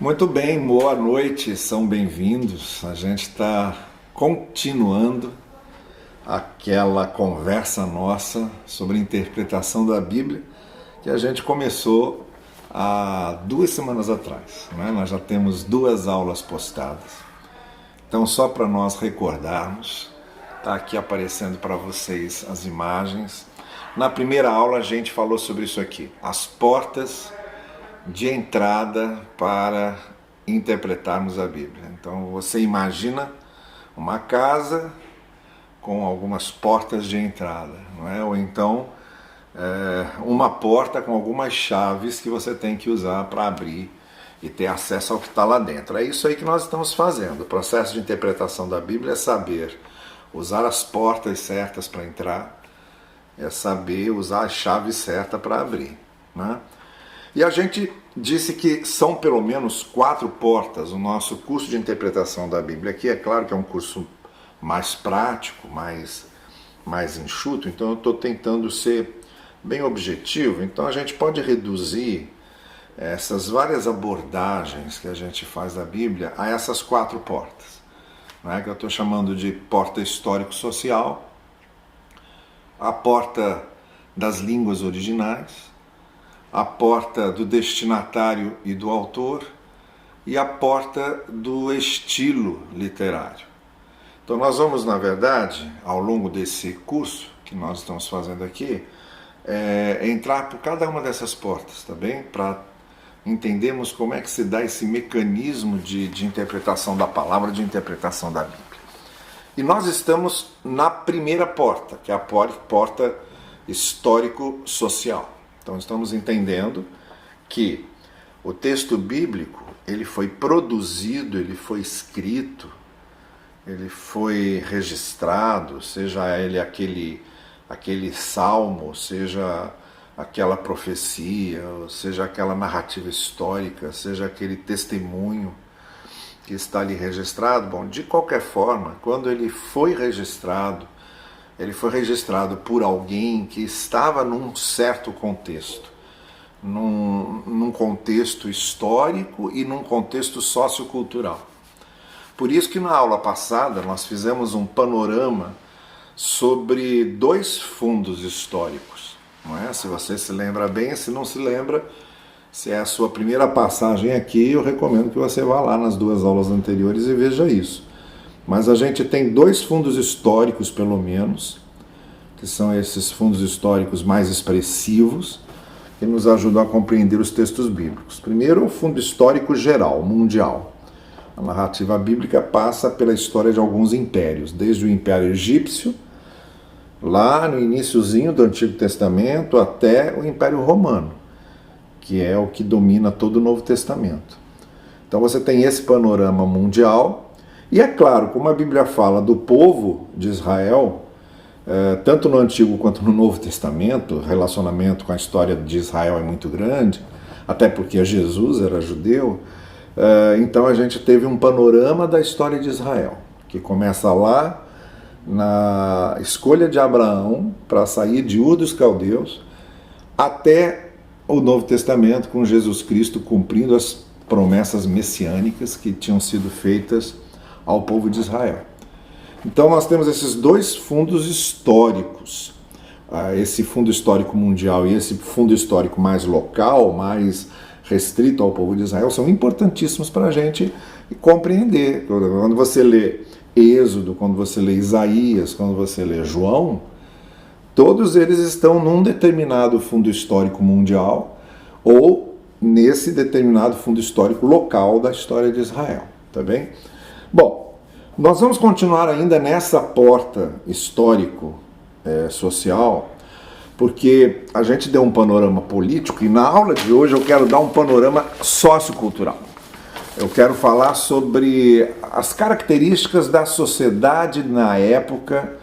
Muito bem, boa noite, são bem-vindos. A gente está continuando aquela conversa nossa sobre interpretação da Bíblia que a gente começou há 2 semanas atrás, né? Nós já temos 2 aulas postadas. Então, só para nós recordarmos, está aqui aparecendo para vocês as imagens. Na primeira aula a gente falou sobre isso aqui, as portas de entrada para interpretarmos a Bíblia. Então você imagina uma casa com algumas portas de entrada, não é? Ou então uma porta com algumas chaves que você tem que usar para abrir e ter acesso ao que está lá dentro. É isso aí que nós estamos fazendo. O processo de interpretação da Bíblia é saber usar as portas certas para entrar, é saber usar a chave certa para abrir, né? E a gente disse que são pelo menos 4 portas. O nosso curso de interpretação da Bíblia aqui, é claro que é um curso mais prático, mais enxuto, então eu estou tentando ser bem objetivo. Então a gente pode reduzir essas várias abordagens que a gente faz da Bíblia a essas 4 portas, né, que eu estou chamando de porta histórico-social, a porta das línguas originais, a porta do destinatário e do autor e a porta do estilo literário. Então nós vamos, na verdade, ao longo desse curso que nós estamos fazendo aqui, entrar por cada uma dessas portas, tá bem? Para entendermos como é que se dá esse mecanismo de interpretação da palavra, de interpretação da Bíblia. E nós estamos na primeira porta, que é a porta histórico-social. Então estamos entendendo que o texto bíblico ele foi produzido, ele foi escrito, ele foi registrado, seja ele aquele salmo, seja aquela profecia, seja aquela narrativa histórica, seja aquele testemunho que está ali registrado. Bom, de qualquer forma, quando ele foi registrado por alguém que estava num certo contexto, num contexto histórico e num contexto sociocultural. Por isso que na aula passada nós fizemos um panorama sobre 2 fundos históricos, não é? Se você se lembra bem, se não se lembra, se é a sua primeira passagem aqui, eu recomendo que você vá lá nas 2 aulas anteriores e veja isso. Mas a gente tem 2 fundos históricos, pelo menos, que são esses fundos históricos mais expressivos, que nos ajudam a compreender os textos bíblicos. Primeiro, o fundo histórico geral, mundial. A narrativa bíblica passa pela história de alguns impérios, desde o Império Egípcio, lá no iniciozinho do Antigo Testamento, até o Império Romano, que é o que domina todo o Novo Testamento. Então você tem esse panorama mundial. E é claro, como a Bíblia fala do povo de Israel, tanto no Antigo quanto no Novo Testamento, o relacionamento com a história de Israel é muito grande, até porque Jesus era judeu, então a gente teve um panorama da história de Israel, que começa lá na escolha de Abraão para sair de Ur dos Caldeus, até o Novo Testamento, com Jesus Cristo cumprindo as promessas messiânicas que tinham sido feitas ao povo de Israel. Então nós temos esses 2 fundos históricos, esse fundo histórico mundial e esse fundo histórico mais local, mais restrito ao povo de Israel, são importantíssimos para a gente compreender. Quando você lê Êxodo, quando você lê Isaías, quando você lê João, todos eles estão num determinado fundo histórico mundial ou nesse determinado fundo histórico local da história de Israel, tá bem? Bom, nós vamos continuar ainda nessa porta histórico-social, porque a gente deu um panorama político e na aula de hoje eu quero dar um panorama sociocultural. Eu quero falar sobre as características da sociedade na época,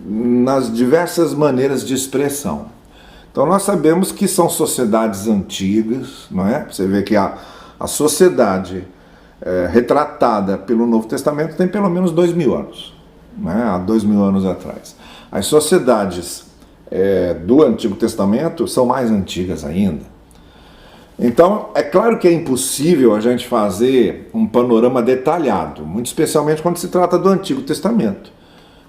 nas diversas maneiras de expressão. Então nós sabemos que são sociedades antigas, não é? Você vê que a sociedade retratada pelo Novo Testamento tem pelo menos 2000 anos, né? Há 2000 anos atrás. As sociedades do Antigo Testamento são mais antigas ainda. Então, é claro que é impossível a gente fazer um panorama detalhado, muito especialmente quando se trata do Antigo Testamento,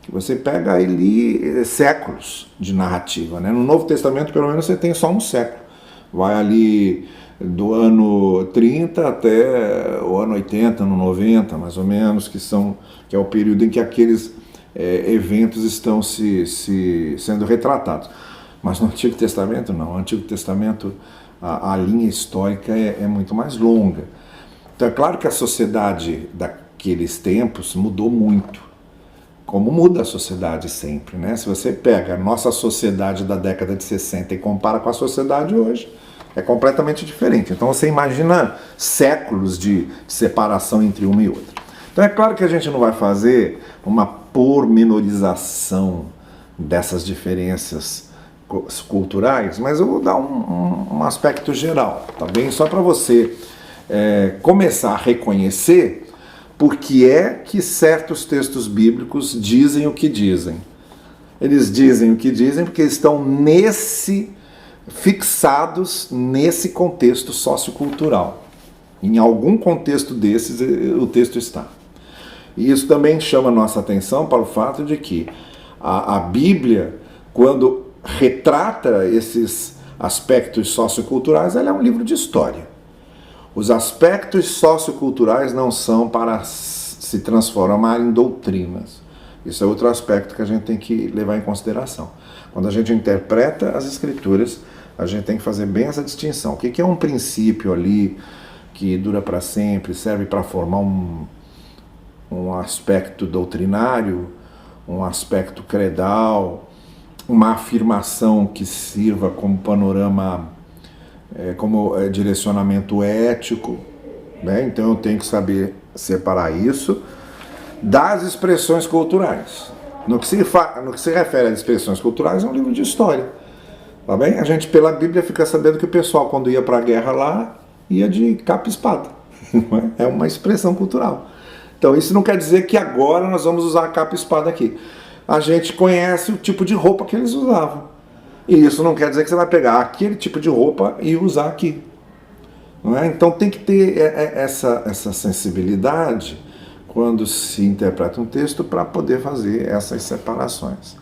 que você pega ali séculos de narrativa, né? No Novo Testamento, pelo menos, você tem só um século. Vai ali do ano 30 até o ano 80, no 90, mais ou menos, que é o período em que aqueles eventos estão sendo retratados. Mas no Antigo Testamento, não. No Antigo Testamento, a linha histórica é muito mais longa. Então é claro que a sociedade daqueles tempos mudou muito, como muda a sociedade sempre, né? Se você pega a nossa sociedade da década de 60 e compara com a sociedade hoje, é completamente diferente. Então você imagina séculos de separação entre uma e outra. Então é claro que a gente não vai fazer uma pormenorização dessas diferenças culturais, mas eu vou dar um aspecto geral, tá bem? Só para você começar a reconhecer por que é que certos textos bíblicos dizem o que dizem. Eles dizem o que dizem porque estão fixados nesse contexto sociocultural. Em algum contexto desses o texto está. E isso também chama nossa atenção para o fato de que a Bíblia, quando retrata esses aspectos socioculturais, ela é um livro de história. Os aspectos socioculturais não são para se transformar em doutrinas. Isso é outro aspecto que a gente tem que levar em consideração. Quando a gente interpreta as Escrituras, a gente tem que fazer bem essa distinção. O que é um princípio ali que dura para sempre, serve para formar um aspecto doutrinário, um aspecto credal, uma afirmação que sirva como panorama, como direcionamento ético, né? Então eu tenho que saber separar isso das expressões culturais. No que se refere às expressões culturais, é um livro de história. Tá bem? A gente, pela Bíblia, fica sabendo que o pessoal, quando ia para a guerra lá, ia de capa e espada. É uma expressão cultural. Então isso não quer dizer que agora nós vamos usar a capa e espada aqui. A gente conhece o tipo de roupa que eles usavam. E isso não quer dizer que você vai pegar aquele tipo de roupa e usar aqui. Não é? Então tem que ter essa sensibilidade quando se interpreta um texto para poder fazer essas separações.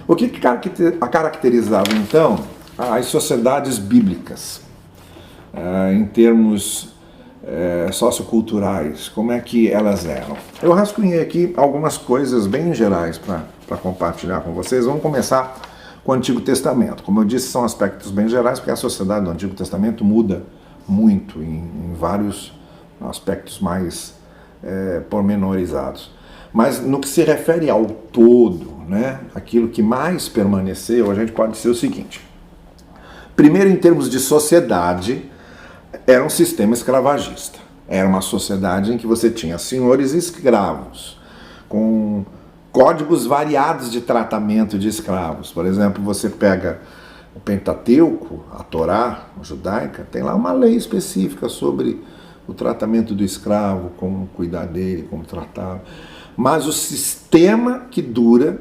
O que caracterizava então as sociedades bíblicas em termos socioculturais? Como é que elas eram? Eu rascunhei aqui algumas coisas bem gerais para compartilhar com vocês. Vamos começar com o Antigo Testamento. Como eu disse, são aspectos bem gerais, porque a sociedade do Antigo Testamento muda muito em vários aspectos mais pormenorizados. Mas no que se refere ao todo, né, aquilo que mais permaneceu, a gente pode dizer o seguinte. Primeiro, em termos de sociedade, era um sistema escravagista. Era uma sociedade em que você tinha senhores e escravos, com códigos variados de tratamento de escravos. Por exemplo, você pega o Pentateuco, a Torá judaica, tem lá uma lei específica sobre o tratamento do escravo, como cuidar dele, como tratá-lo. Mas o sistema que dura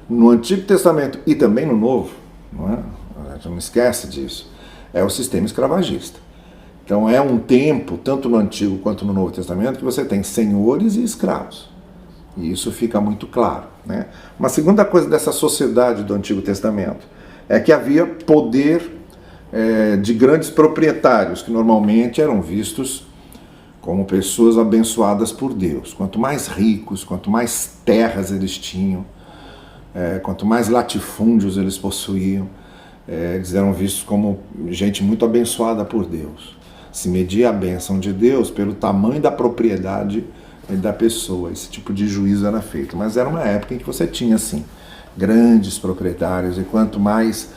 no Antigo Testamento e também no Novo, não é? A gente não esquece disso, é o sistema escravagista. Então é um tempo, tanto no Antigo quanto no Novo Testamento, que você tem senhores e escravos. E isso fica muito claro, né? Uma segunda coisa dessa sociedade do Antigo Testamento é que havia poder de grandes proprietários, que normalmente eram vistos como pessoas abençoadas por Deus. Quanto mais ricos, quanto mais terras eles tinham, quanto mais latifúndios eles possuíam, eles eram vistos como gente muito abençoada por Deus. Se media a bênção de Deus pelo tamanho da propriedade da pessoa. Esse tipo de juízo era feito. Mas era uma época em que você tinha, assim, grandes proprietários, e quanto mais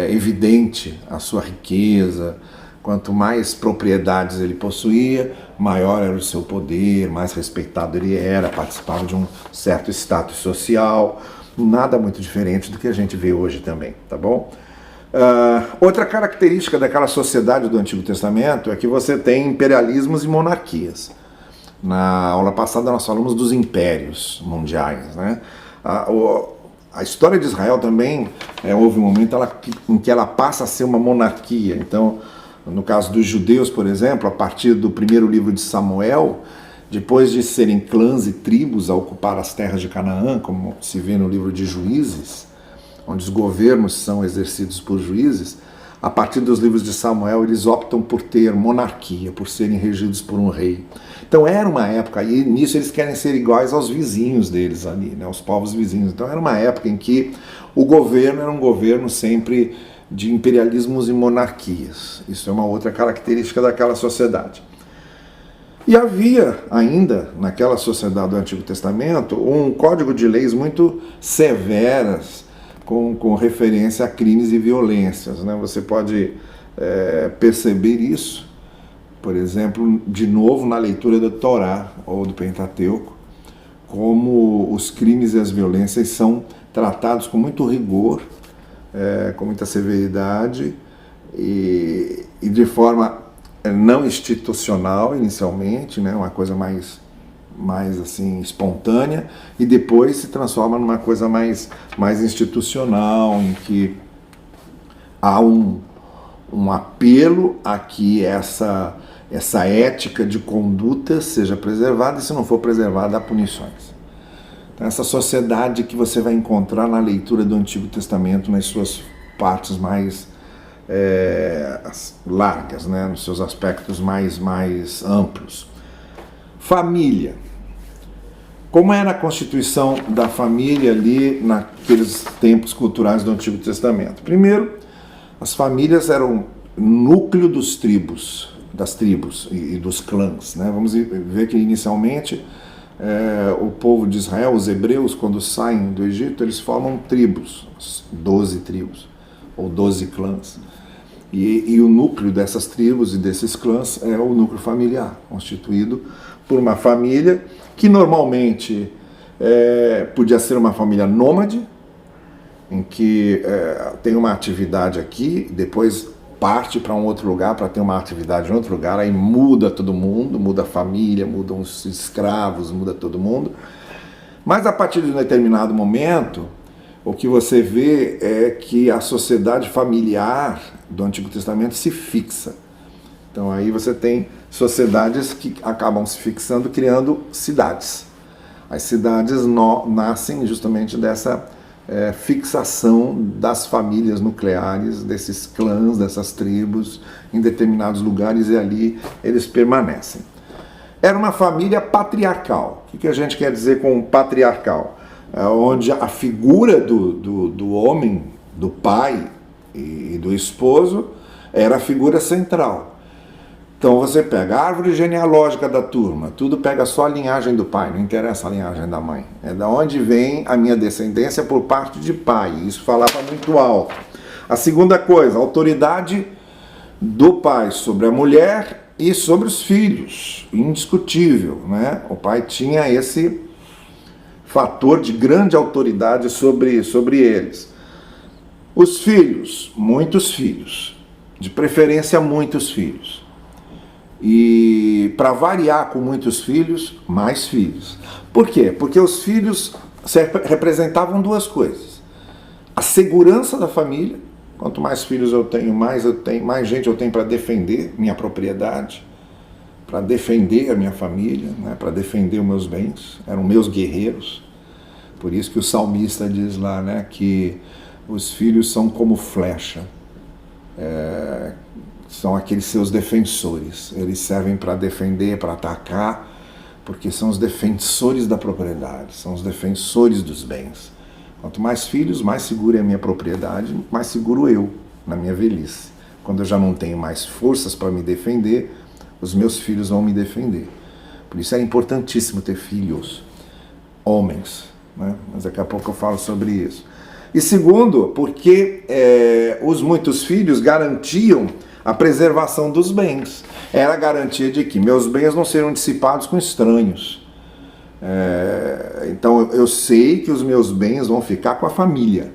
evidente a sua riqueza, quanto mais propriedades ele possuía, maior era o seu poder, mais respeitado ele era, participava de um certo status social, nada muito diferente do que a gente vê hoje também, tá bom? Outra característica daquela sociedade do Antigo Testamento é que você tem imperialismos e monarquias. Na aula passada nós falamos dos impérios mundiais, né? A história de Israel também houve um momento em que ela passa a ser uma monarquia. Então No caso dos judeus, por exemplo, a partir do primeiro livro de Samuel, depois de serem clãs e tribos a ocupar as terras de Canaã, como se vê no livro de Juízes, onde os governos são exercidos por juízes, a partir dos livros de Samuel eles optam por ter monarquia, por serem regidos por um rei. Então era uma época, e nisso eles querem ser iguais aos vizinhos deles ali, né, os povos vizinhos. Então era uma época em que o governo era um governo sempre de imperialismos e monarquias. Isso é uma outra característica daquela sociedade. E havia ainda, naquela sociedade do Antigo Testamento, um código de leis muito severas com referência a crimes e violências, né? Você pode perceber isso, por exemplo, de novo na leitura da Torá ou do Pentateuco, como os crimes e as violências são tratados com muito rigor, com muita severidade e de forma não institucional inicialmente, né, uma coisa mais assim espontânea, e depois se transforma numa coisa mais institucional, em que há um apelo a que essa ética de conduta seja preservada, e se não for preservada, há punições. Então, essa sociedade que você vai encontrar na leitura do Antigo Testamento nas suas partes mais largas, né, nos seus aspectos mais amplos. Família. Como era a constituição da família ali naqueles tempos culturais do Antigo Testamento? Primeiro, as famílias eram núcleo das tribos e dos clãs, né? Vamos ver que inicialmente o povo de Israel, os hebreus, quando saem do Egito, eles formam tribos, 12 tribos, ou 12 clãs. E o núcleo dessas tribos e desses clãs é o núcleo familiar, constituído por uma família que normalmente podia ser uma família nômade, em que tem uma atividade aqui, depois parte para um outro lugar para ter uma atividade em outro lugar, aí muda todo mundo, muda a família, mudam os escravos, muda todo mundo. Mas a partir de um determinado momento, o que você vê é que a sociedade familiar do Antigo Testamento se fixa. Então aí você tem sociedades que acabam se fixando, criando cidades. As cidades nascem justamente dessa fixação das famílias nucleares, desses clãs, dessas tribos, em determinados lugares, e ali eles permanecem. Era uma família patriarcal. O que a gente quer dizer com patriarcal? Onde a figura do homem, do pai e do esposo era a figura central. Então você pega a árvore genealógica da turma, tudo pega só a linhagem do pai, não interessa a linhagem da mãe. É da onde vem a minha descendência por parte de pai, isso falava muito alto. A segunda coisa, a autoridade do pai sobre a mulher e sobre os filhos, indiscutível, né? O pai tinha esse fator de grande autoridade sobre eles. Os filhos, muitos filhos, de preferência muitos filhos. E para variar com muitos filhos, mais filhos. Por quê? Porque os filhos representavam duas coisas. A segurança da família, quanto mais filhos eu tenho, mais gente eu tenho para defender minha propriedade, para defender a minha família, né, para defender os meus bens, eram meus guerreiros. Por isso que o salmista diz lá, né, que os filhos são como flecha, são aqueles seus defensores, eles servem para defender, para atacar, porque são os defensores da propriedade, são os defensores dos bens. Quanto mais filhos, mais segura é a minha propriedade, mais seguro eu na minha velhice. Quando eu já não tenho mais forças para me defender, os meus filhos vão me defender. Por isso é importantíssimo ter filhos, homens, né? Mas daqui a pouco eu falo sobre isso. E segundo, porque os muitos filhos garantiam a preservação dos bens. Era a garantia de que meus bens não serão dissipados com estranhos. Então eu sei que os meus bens vão ficar com a família,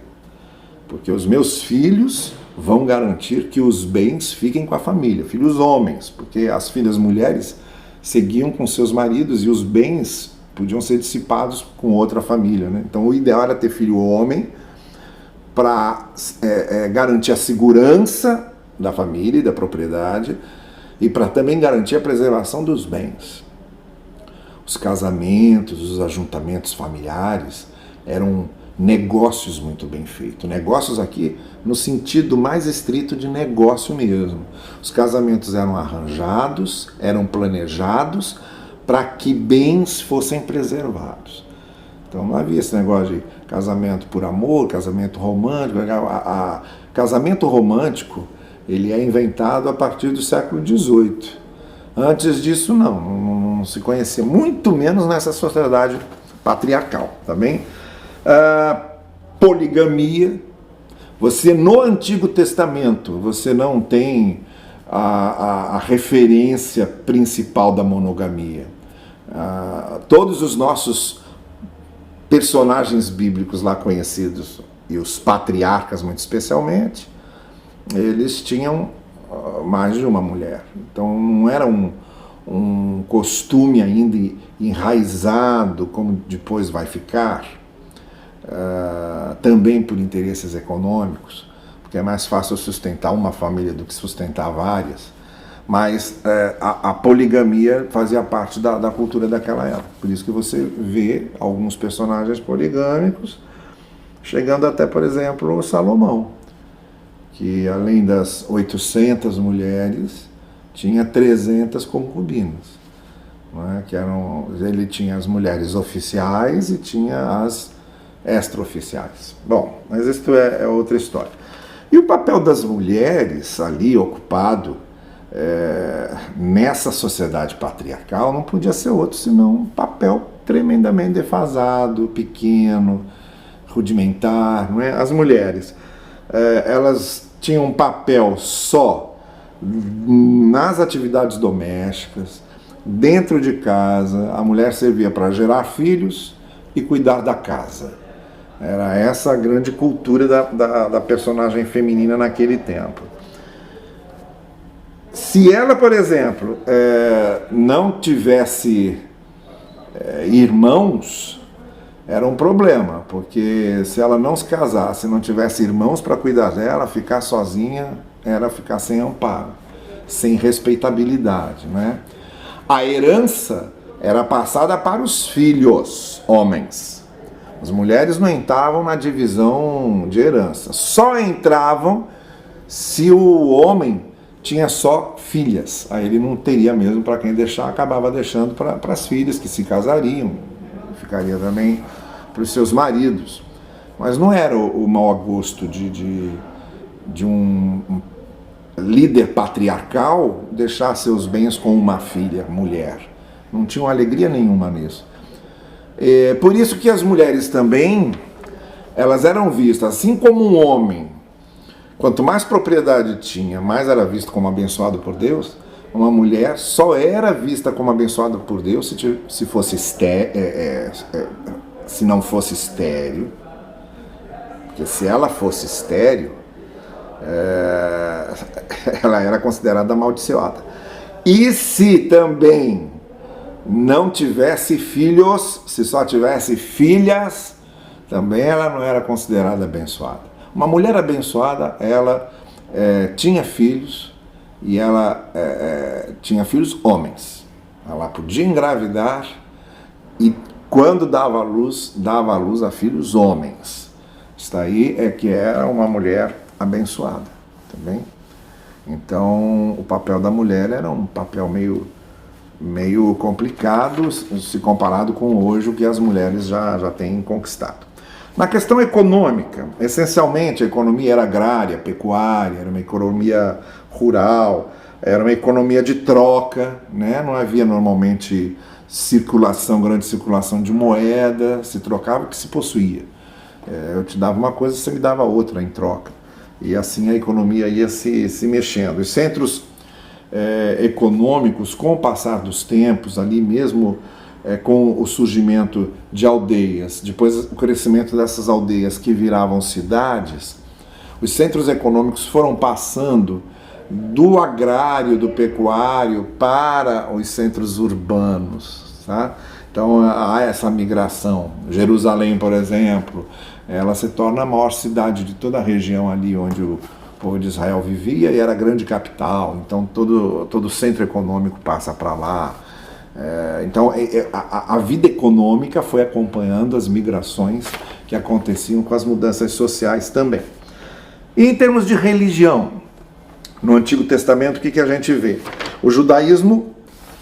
porque os meus filhos vão garantir que os bens fiquem com a família, filhos homens, porque as filhas mulheres seguiam com seus maridos e os bens podiam ser dissipados com outra família, né? Então o ideal era ter filho homem para garantir a segurança da família e da propriedade, e para também garantir a preservação dos bens. Os casamentos, os ajuntamentos familiares eram negócios muito bem feitos. Negócios aqui no sentido mais estrito de negócio mesmo. Os casamentos eram arranjados, eram planejados para que bens fossem preservados. Então não havia esse negócio de casamento por amor, casamento romântico. Casamento romântico, ele é inventado a partir do século XVIII. Antes disso não se conhecia, muito menos nessa sociedade patriarcal, tá bem? Poligamia. Você no Antigo Testamento, você não tem a referência principal da monogamia. Todos os nossos personagens bíblicos lá conhecidos, e os patriarcas muito especialmente, eles tinham mais de uma mulher. Então não era um costume ainda enraizado, como depois vai ficar, também por interesses econômicos, porque é mais fácil sustentar uma família do que sustentar várias. Mas a poligamia fazia parte da cultura daquela época. Por isso que você vê alguns personagens poligâmicos, chegando até, por exemplo, o Salomão, que além das 800 mulheres, tinha 300 concubinas. Não é? Ele tinha as mulheres oficiais e tinha as extraoficiais. Bom, mas isso é outra história. E o papel das mulheres ali ocupado nessa sociedade patriarcal não podia ser outro senão um papel tremendamente defasado, pequeno, rudimentar. Não é? As mulheres, elas tinham um papel só nas atividades domésticas, dentro de casa. A mulher servia para gerar filhos e cuidar da casa. Era essa a grande cultura da personagem feminina naquele tempo. Se ela, por exemplo, não tivesse irmãos, era um problema, porque se ela não se casasse, não tivesse irmãos para cuidar dela, ficar sozinha era ficar sem amparo, sem respeitabilidade, né? A herança era passada para os filhos, homens. As mulheres não entravam na divisão de herança, só entravam se o homem tinha só filhas. Aí ele não teria mesmo para quem deixar, acabava deixando para as filhas que se casariam, ficaria também para os seus maridos. Mas não era o mau gosto de um líder patriarcal deixar seus bens com uma filha, mulher. Não tinham alegria nenhuma nisso. Por isso que as mulheres também, elas eram vistas, assim como um homem, quanto mais propriedade tinha, mais era visto como abençoado por Deus. Uma mulher só era vista como abençoada por Deus se fosse se não fosse estéril. Porque se ela fosse estéril, ela era considerada amaldiçoada. E se também não tivesse filhos, se só tivesse filhas, também ela não era considerada abençoada. Uma mulher abençoada, ela tinha filhos, e ela tinha filhos homens. Ela podia engravidar e quando dava à luz a filhos homens. Isso aí é que era uma mulher abençoada, tá bem? Então o papel da mulher era um papel meio complicado se comparado com hoje o que as mulheres já têm conquistado. Na questão econômica, essencialmente a economia era agrária, pecuária, era uma economia rural, era uma economia de troca, né? Não havia normalmente grande circulação de moeda, se trocava o que se possuía. Eu te dava uma coisa, você me dava outra em troca. E assim a economia ia se mexendo. Os centros econômicos, com o passar dos tempos, ali mesmo com o surgimento de aldeias, depois o crescimento dessas aldeias que viravam cidades, os centros econômicos foram passando do agrário, do pecuário, para os centros urbanos, tá? Então há essa migração. Jerusalém, por exemplo, ela se torna a maior cidade de toda a região ali onde o povo de Israel vivia e era a grande capital, então todo o centro econômico passa para lá. Então a vida econômica foi acompanhando as migrações que aconteciam com as mudanças sociais também. E em termos de religião, no Antigo Testamento, o que a gente vê? O judaísmo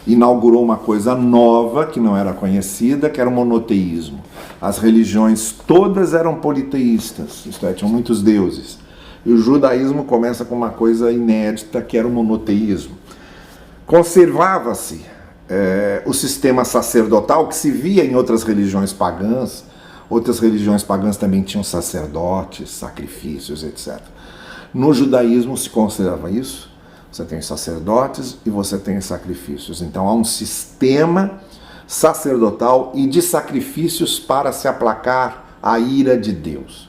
inaugurou uma coisa nova que não era conhecida, que era o monoteísmo. As religiões todas eram politeístas, isto é, tinham muitos deuses. E o judaísmo começa com uma coisa inédita, que era o monoteísmo. Conservava-se o sistema sacerdotal que se via em outras religiões pagãs. Outras religiões pagãs também tinham sacerdotes, sacrifícios, etc. No judaísmo se conserva isso. Você tem sacerdotes e você tem sacrifícios. Então há um sistema sacerdotal e de sacrifícios para se aplacar a ira de Deus.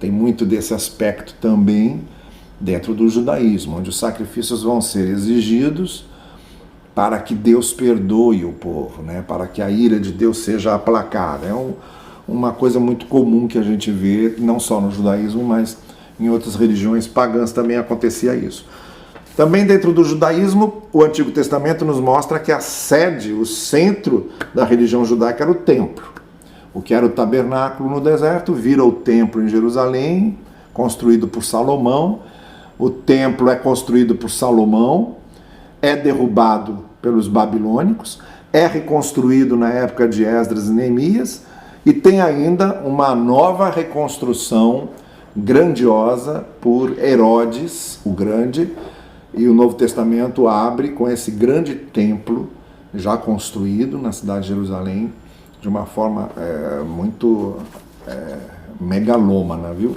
Tem muito desse aspecto também dentro do judaísmo, onde os sacrifícios vão ser exigidos para que Deus perdoe o povo, né? Para que a ira de Deus seja aplacada. É uma coisa muito comum que a gente vê, não só no judaísmo, mas em outras religiões pagãs também acontecia isso. Também dentro do judaísmo, o Antigo Testamento nos mostra que a sede, o centro da religião judaica era o templo. O que era o tabernáculo no deserto vira o templo em Jerusalém, construído por Salomão. O templo é construído por Salomão, é derrubado pelos babilônicos, é reconstruído na época de Esdras e Neemias e tem ainda uma nova reconstrução grandiosa por Herodes, o Grande, e o Novo Testamento abre com esse grande templo já construído na cidade de Jerusalém de uma forma muito megalômana, viu?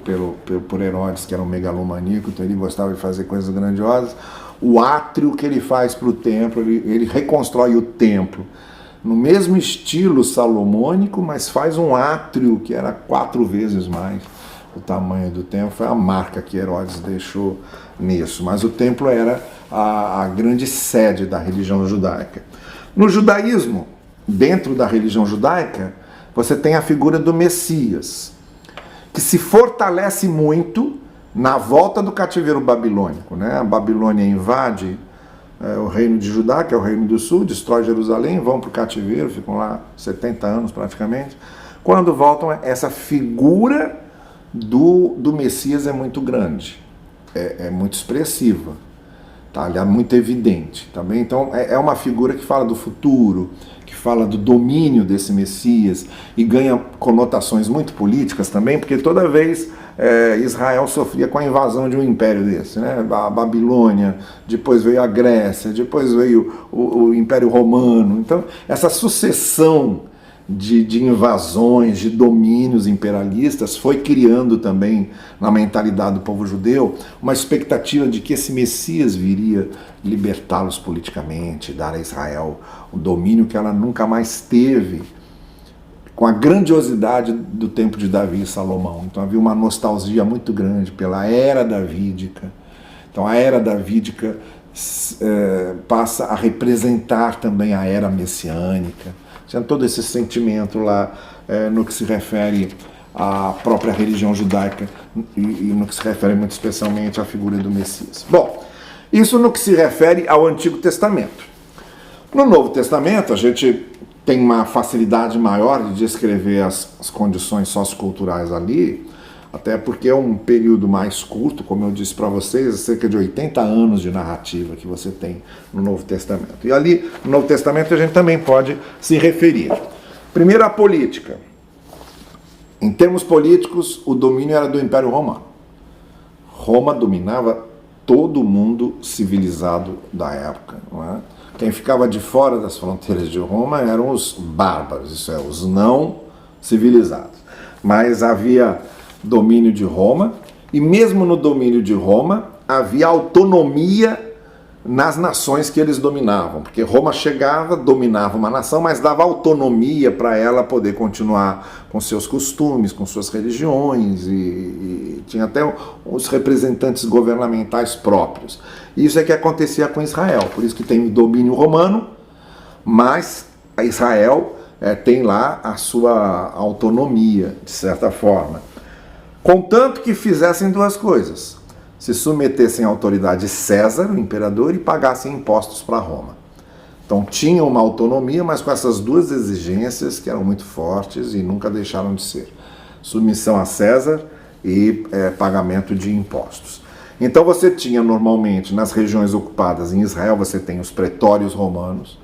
Por Herodes, que era um megalomaníaco, então ele gostava de fazer coisas grandiosas. O átrio que ele faz para o templo, ele reconstrói o templo no mesmo estilo salomônico, mas faz um átrio que era 4 vezes mais o tamanho do templo. Foi a marca que Herodes deixou nisso. Mas o templo era a grande sede da religião judaica. No judaísmo, dentro da religião judaica, você tem a figura do Messias, que se fortalece muito na volta do cativeiro babilônico, né? A Babilônia invade o reino de Judá, que é o reino do sul, destrói Jerusalém, vão para o cativeiro, ficam lá 70 anos praticamente. Quando voltam, essa figura do Messias é muito grande, é muito expressiva, tá? Ela é muito evidente também. Então é uma figura que fala do futuro, que fala do domínio desse Messias e ganha conotações muito políticas também, porque toda vez Israel sofria com a invasão de um império desse, né? A Babilônia, depois veio a Grécia, depois veio o Império Romano. Então essa sucessão de invasões, de domínios imperialistas foi criando também na mentalidade do povo judeu uma expectativa de que esse Messias viria libertá-los politicamente, dar a Israel o domínio que ela nunca mais teve, com a grandiosidade do tempo de Davi e Salomão. Então havia uma nostalgia muito grande pela era davídica. Então a era davídica passa a representar também a era messiânica. Tinha todo esse sentimento lá no que se refere à própria religião judaica e no que se refere muito especialmente à figura do Messias. Bom, isso no que se refere ao Antigo Testamento. No Novo Testamento, a gente tem uma facilidade maior de descrever as condições socioculturais ali, até porque é um período mais curto, como eu disse para vocês, cerca de 80 anos de narrativa que você tem no Novo Testamento. E ali, no Novo Testamento, a gente também pode se referir. Primeiro, a política. Em termos políticos, o domínio era do Império Romano. Roma dominava todo o mundo civilizado da época, não é? Quem ficava de fora das fronteiras de Roma eram os bárbaros, isso é, os não civilizados. Mas havia domínio de Roma, e mesmo no domínio de Roma havia autonomia nas nações que eles dominavam, porque Roma chegava, dominava uma nação, mas dava autonomia para ela poder continuar com seus costumes, com suas religiões, e tinha até os representantes governamentais próprios. Isso é que acontecia com Israel, por isso que tem o domínio romano, mas Israel tem lá a sua autonomia, de certa forma. Contanto que fizessem duas coisas: se submetessem à autoridade de César, o imperador, e pagassem impostos para Roma. Então tinham uma autonomia, mas com essas duas exigências que eram muito fortes e nunca deixaram de ser. Submissão a César e pagamento de impostos. Então você tinha normalmente nas regiões ocupadas em Israel, você tem os pretórios romanos,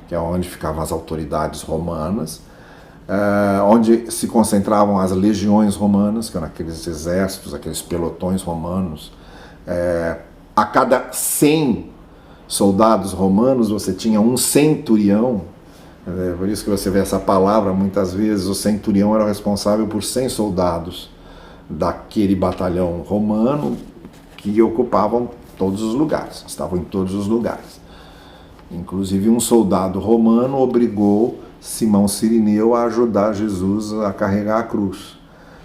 que é onde ficavam as autoridades romanas, onde se concentravam as legiões romanas, que eram aqueles exércitos, aqueles pelotões romanos. A cada 100 soldados romanos você tinha um centurião. Por isso que você vê essa palavra muitas vezes. O centurião era o responsável por 100 soldados daquele batalhão romano que ocupavam todos os lugares, estavam em todos os lugares. Inclusive um soldado romano obrigou Simão Cirineu a ajudar Jesus a carregar a cruz.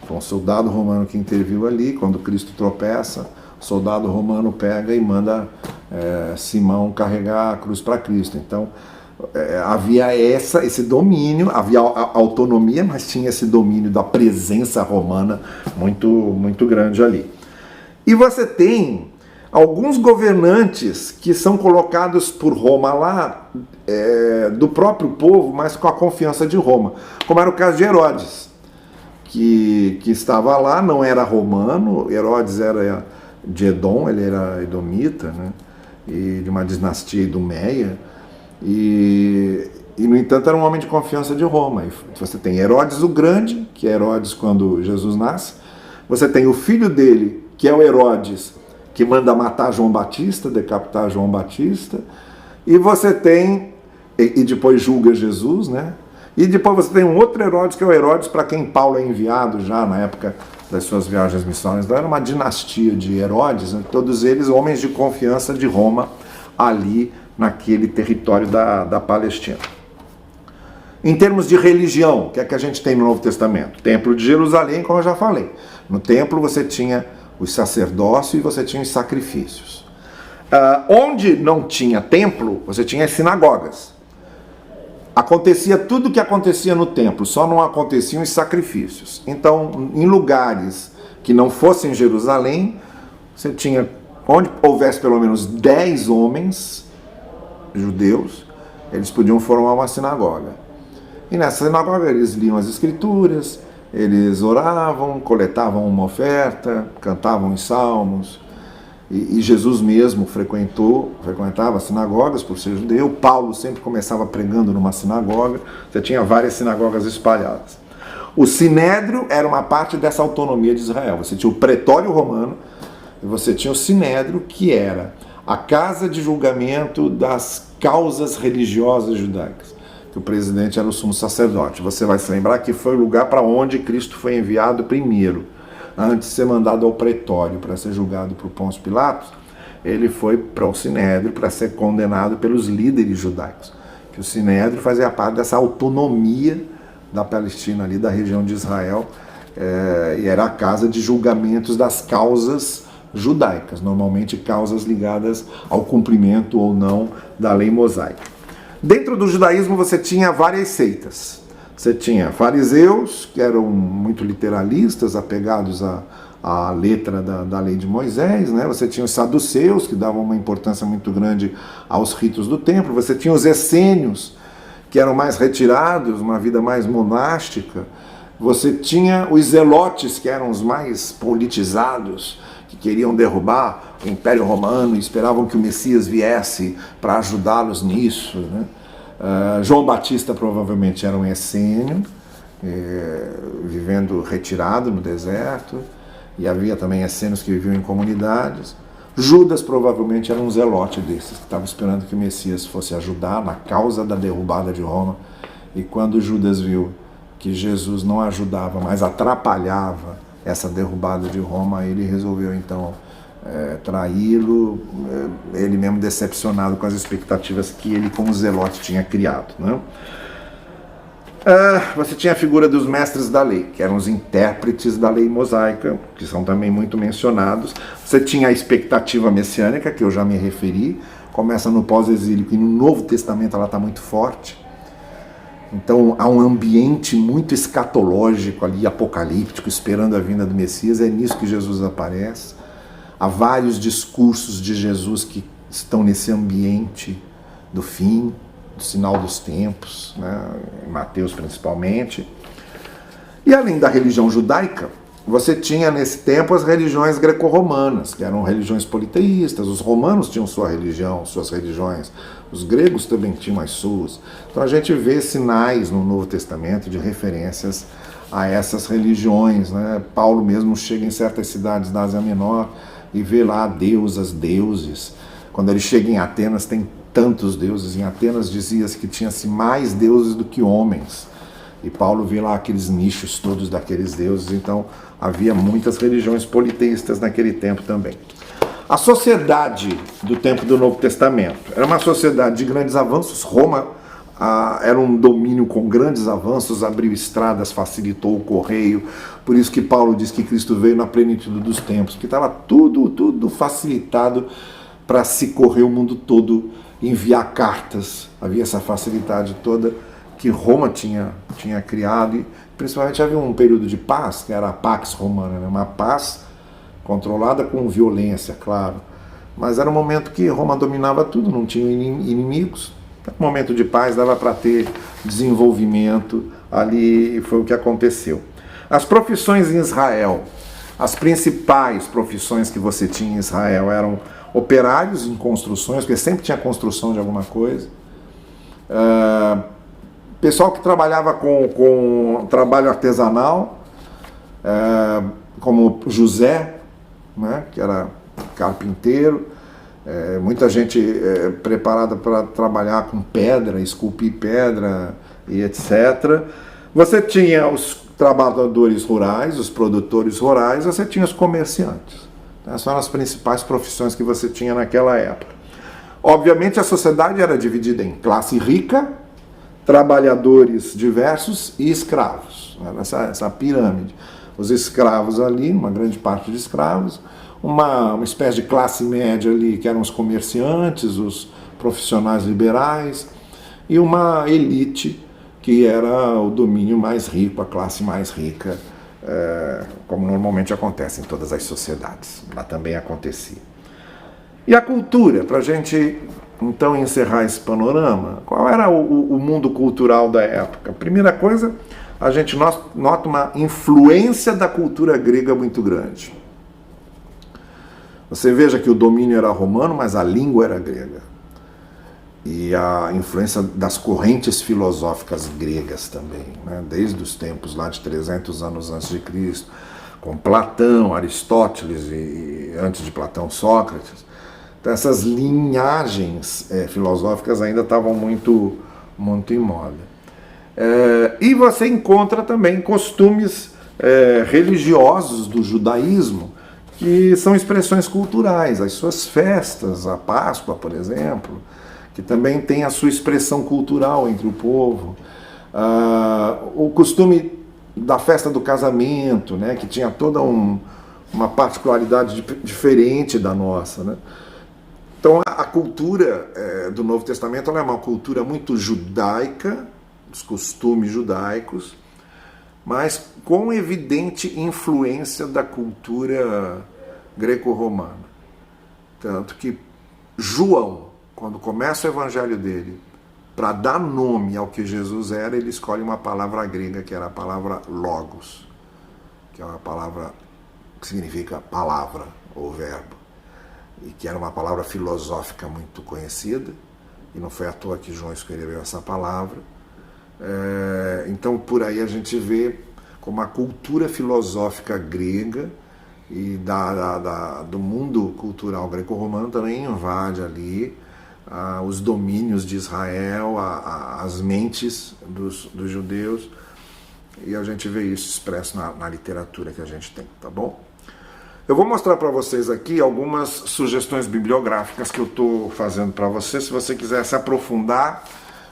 Foi um soldado romano que interviu ali. Quando Cristo tropeça, o soldado romano pega e manda Simão carregar a cruz para Cristo. Então havia esse domínio, havia autonomia, mas tinha esse domínio da presença romana muito, muito grande ali. E você tem alguns governantes que são colocados por Roma lá, do próprio povo, mas com a confiança de Roma, como era o caso de Herodes, que estava lá, não era romano. Herodes era de Edom, ele era edomita, né? E de uma dinastia idumeia, e no entanto era um homem de confiança de Roma. E você tem Herodes o Grande, que é Herodes quando Jesus nasce, você tem o filho dele, que é o Herodes, que manda matar João Batista, decapitar João Batista, e você tem, e depois julga Jesus, né? E depois você tem um outro Herodes, que é o Herodes para quem Paulo é enviado já na época das suas viagens missionárias. Então era uma dinastia de Herodes, né? Todos eles homens de confiança de Roma, ali naquele território da Palestina. Em termos de religião, o que é que a gente tem no Novo Testamento? Templo de Jerusalém, como eu já falei. No templo você tinha os sacerdócios e você tinha os sacrifícios. Onde não tinha templo, você tinha as sinagogas. Acontecia tudo o que acontecia no templo, só não aconteciam os sacrifícios. Então, em lugares que não fossem Jerusalém, você tinha, onde houvesse pelo menos 10 homens judeus, eles podiam formar uma sinagoga. E nessa sinagoga eles liam as escrituras, eles oravam, coletavam uma oferta, cantavam os salmos. E Jesus mesmo frequentava sinagogas por ser judeu. Paulo sempre começava pregando numa sinagoga. Você tinha várias sinagogas espalhadas. O Sinédrio era uma parte dessa autonomia de Israel. Você tinha o pretório romano e você tinha o Sinédrio, que era a casa de julgamento das causas religiosas judaicas. Que o presidente era o sumo sacerdote. Você vai se lembrar que foi o lugar para onde Cristo foi enviado primeiro. Antes de ser mandado ao pretório para ser julgado por Pôncio Pilatos, ele foi para o Sinédrio para ser condenado pelos líderes judaicos. Que o Sinédrio fazia parte dessa autonomia da Palestina, ali da região de Israel, e era a casa de julgamentos das causas judaicas, normalmente causas ligadas ao cumprimento ou não da lei mosaica. Dentro do judaísmo você tinha várias seitas. Você tinha fariseus, que eram muito literalistas, apegados à letra da lei de Moisés, né? Você tinha os saduceus, que davam uma importância muito grande aos ritos do templo. Você tinha os essênios, que eram mais retirados, uma vida mais monástica. Você tinha os zelotes, que eram os mais politizados, que queriam derrubar o Império Romano e esperavam que o Messias viesse para ajudá-los nisso, né? João Batista provavelmente era um essênio, vivendo retirado no deserto, e havia também essênios que viviam em comunidades. Judas provavelmente era um zelote desses, que estava esperando que o Messias fosse ajudar na causa da derrubada de Roma, e quando Judas viu que Jesus não ajudava, mas atrapalhava essa derrubada de Roma, ele resolveu então traí-lo, ele mesmo decepcionado com as expectativas que ele como zelote tinha criado, né? Você tinha a figura dos mestres da lei, que eram os intérpretes da lei mosaica, que são também muito mencionados. Você tinha a expectativa messiânica, que eu já me referi, começa no pós-exílico, e no Novo Testamento ela está muito forte. Então há um ambiente muito escatológico ali, apocalíptico, esperando a vinda do Messias. É nisso que Jesus aparece. há vários discursos de Jesus que estão nesse ambiente do fim, do sinal dos tempos, né? Em Mateus principalmente. E além da religião judaica, você tinha nesse tempo as religiões greco-romanas, que eram religiões politeístas. Os romanos tinham sua religião, suas religiões, os gregos também tinham as suas. Então a gente vê sinais no Novo Testamento de referências a essas religiões, né? Paulo mesmo chega em certas cidades da Ásia Menor e vê lá deusas, deuses. Quando ele chega em Atenas, tem tantos deuses. Em Atenas dizia-se que tinha-se mais deuses do que homens. E Paulo vê lá aqueles nichos todos daqueles deuses. Então havia muitas religiões politeístas naquele tempo também. A sociedade do tempo do Novo Testamento era uma sociedade de grandes avanços. Roma era um domínio com grandes avanços, abriu estradas, facilitou o correio. Por isso que Paulo diz que Cristo veio na plenitude dos tempos, porque estava tudo facilitado para se correr o mundo todo, enviar cartas. Havia essa facilidade toda que Roma tinha criado, e principalmente havia um período de paz, que era a Pax Romana, né? Uma paz controlada com violência, claro, mas era um momento que Roma dominava tudo, não tinha inimigos. Um momento de paz, dava para ter desenvolvimento ali, e foi o que aconteceu. As profissões em Israel, as principais profissões que você tinha em Israel eram operários em construções, porque sempre tinha construção de alguma coisa, pessoal que trabalhava com trabalho artesanal, como José, né, que era carpinteiro, muita gente preparada para trabalhar com pedra, esculpir pedra e etc. Você tinha os trabalhadores rurais, os produtores rurais, você tinha os comerciantes. Essas eram as principais profissões que você tinha naquela época. Obviamente a sociedade era dividida em classe rica, trabalhadores diversos e escravos. Era essa pirâmide. Os escravos ali, uma grande parte de escravos, uma espécie de classe média ali, que eram os comerciantes, os profissionais liberais, e uma elite, que era o domínio mais rico, a classe mais rica, como normalmente acontece em todas as sociedades. Lá também acontecia. E a cultura, para a gente então encerrar esse panorama, qual era o mundo cultural da época? Primeira coisa, a gente nota uma influência da cultura grega muito grande. Você veja que o domínio era romano, mas a língua era grega. E a influência das correntes filosóficas gregas também, né? Desde os tempos lá de 300 anos antes de Cristo, com Platão, Aristóteles e antes de Platão, Sócrates. Então essas linhagens filosóficas ainda estavam muito em moda. E você encontra também costumes religiosos do judaísmo, que são expressões culturais, as suas festas, a Páscoa, por exemplo, que também tem a sua expressão cultural entre o povo, o costume da festa do casamento, né, que tinha toda uma particularidade diferente da nossa, né? Então a cultura do Novo Testamento ela é uma cultura muito judaica, dos costumes judaicos, mas com evidente influência da cultura greco-romana. Tanto que João, quando começa o evangelho dele, para dar nome ao que Jesus era, ele escolhe uma palavra grega, que era a palavra logos, que é uma palavra que significa palavra ou verbo, e que era uma palavra filosófica muito conhecida, e não foi à toa que João escreveu essa palavra. Então por aí a gente vê como a cultura filosófica grega e do mundo cultural greco-romano também invade ali os domínios de Israel, as mentes dos judeus, e a gente vê isso expresso na literatura que a gente tem, tá bom? Eu vou mostrar para vocês aqui algumas sugestões bibliográficas que eu estou fazendo para vocês, se você quiser se aprofundar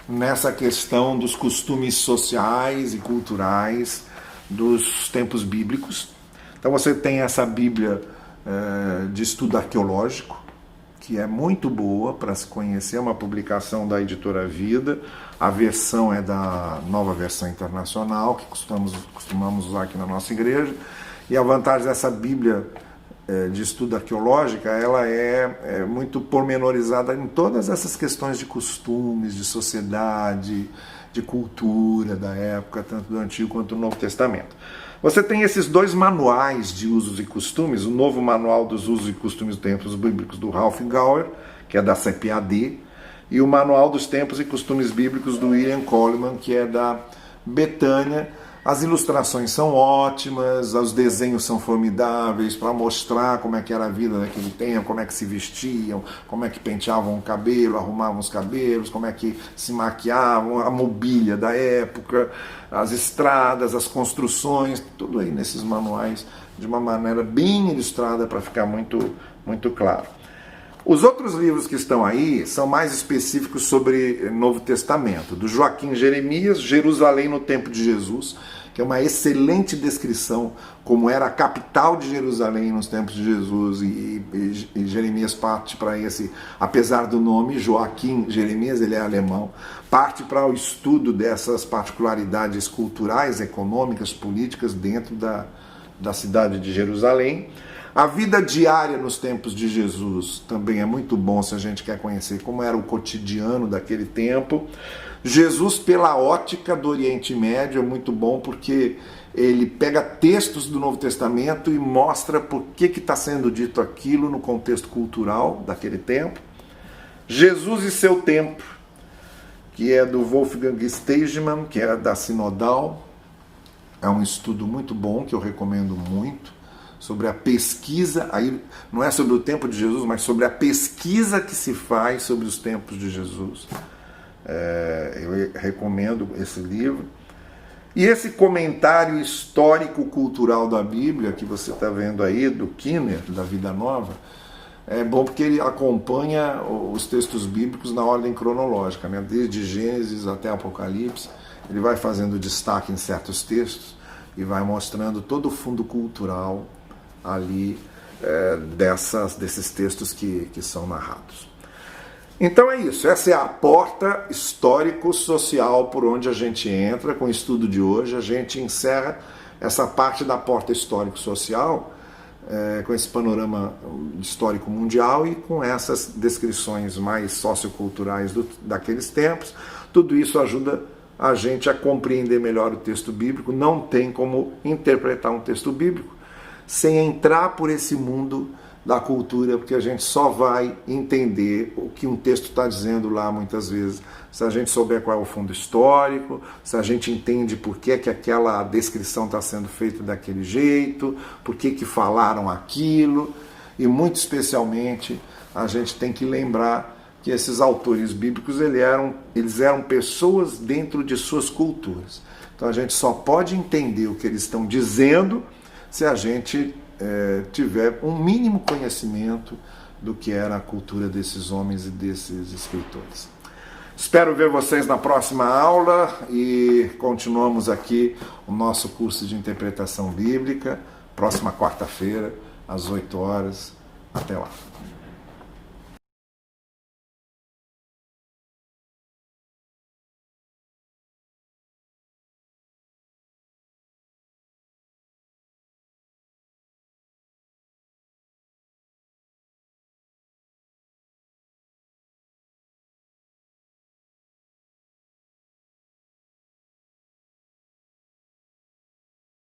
nessa questão dos costumes sociais e culturais dos tempos bíblicos. Então você tem essa Bíblia de estudo arqueológico, que é muito boa para se conhecer, é uma publicação da Editora Vida, a versão é da Nova Versão Internacional, que costumamos usar aqui na nossa igreja, e a vantagem dessa Bíblia de estudo arqueológica, ela é muito pormenorizada em todas essas questões de costumes, de sociedade, de cultura da época, tanto do Antigo quanto do Novo Testamento. Você tem esses dois manuais de usos e costumes, o novo Manual dos Usos e Costumes dos Tempos Bíblicos do Ralph Gower, que é da CPAD, e o Manual dos Tempos e Costumes Bíblicos do William Coleman, que é da Betânia. As ilustrações são ótimas, os desenhos são formidáveis para mostrar como é que era a vida naquele tempo, como é que se vestiam, como é que penteavam o cabelo, arrumavam os cabelos, como é que se maquiavam, a mobília da época, as estradas, as construções, tudo aí nesses manuais de uma maneira bem ilustrada para ficar muito, muito claro. Os outros livros que estão aí são mais específicos sobre Novo Testamento, do Joaquim Jeremias, Jerusalém no Tempo de Jesus, que é uma excelente descrição como era a capital de Jerusalém nos tempos de Jesus, e Jeremias parte para esse, apesar do nome Joaquim Jeremias, ele é alemão, parte para o estudo dessas particularidades culturais, econômicas, políticas dentro da cidade de Jerusalém. A vida diária nos tempos de Jesus também é muito bom se a gente quer conhecer como era o cotidiano daquele tempo. Jesus pela ótica do Oriente Médio é muito bom porque ele pega textos do Novo Testamento e mostra por que está sendo dito aquilo no contexto cultural daquele tempo. Jesus e seu tempo, que é do Wolfgang Stegemann, que é da Sinodal. É um estudo muito bom que eu recomendo muito, sobre a pesquisa, aí não é sobre o tempo de Jesus, mas sobre a pesquisa que se faz sobre os tempos de Jesus. Eu recomendo esse livro. E esse comentário histórico-cultural da Bíblia, que você está vendo aí, do Kinner, da Vida Nova, é bom porque ele acompanha os textos bíblicos na ordem cronológica, né? Desde Gênesis até Apocalipse. Ele vai fazendo destaque em certos textos e vai mostrando todo o fundo cultural ali desses textos que são narrados. Então é isso, essa é a porta histórico-social por onde a gente entra com o estudo de hoje. A gente encerra essa parte da porta histórico-social com esse panorama histórico mundial e com essas descrições mais socioculturais daqueles tempos. Tudo isso ajuda a gente a compreender melhor o texto bíblico. Não tem como interpretar um texto bíblico sem entrar por esse mundo da cultura, porque a gente só vai entender o que um texto está dizendo lá muitas vezes se a gente souber qual é o fundo histórico, se a gente entende por que aquela descrição está sendo feita daquele jeito, por que falaram aquilo, e muito especialmente a gente tem que lembrar que esses autores bíblicos eles eram pessoas dentro de suas culturas. Então a gente só pode entender o que eles estão dizendo se a gente tiver um mínimo conhecimento do que era a cultura desses homens e desses escritores. Espero ver vocês na próxima aula e continuamos aqui o nosso curso de interpretação bíblica, próxima quarta-feira, às 8 horas. Até lá.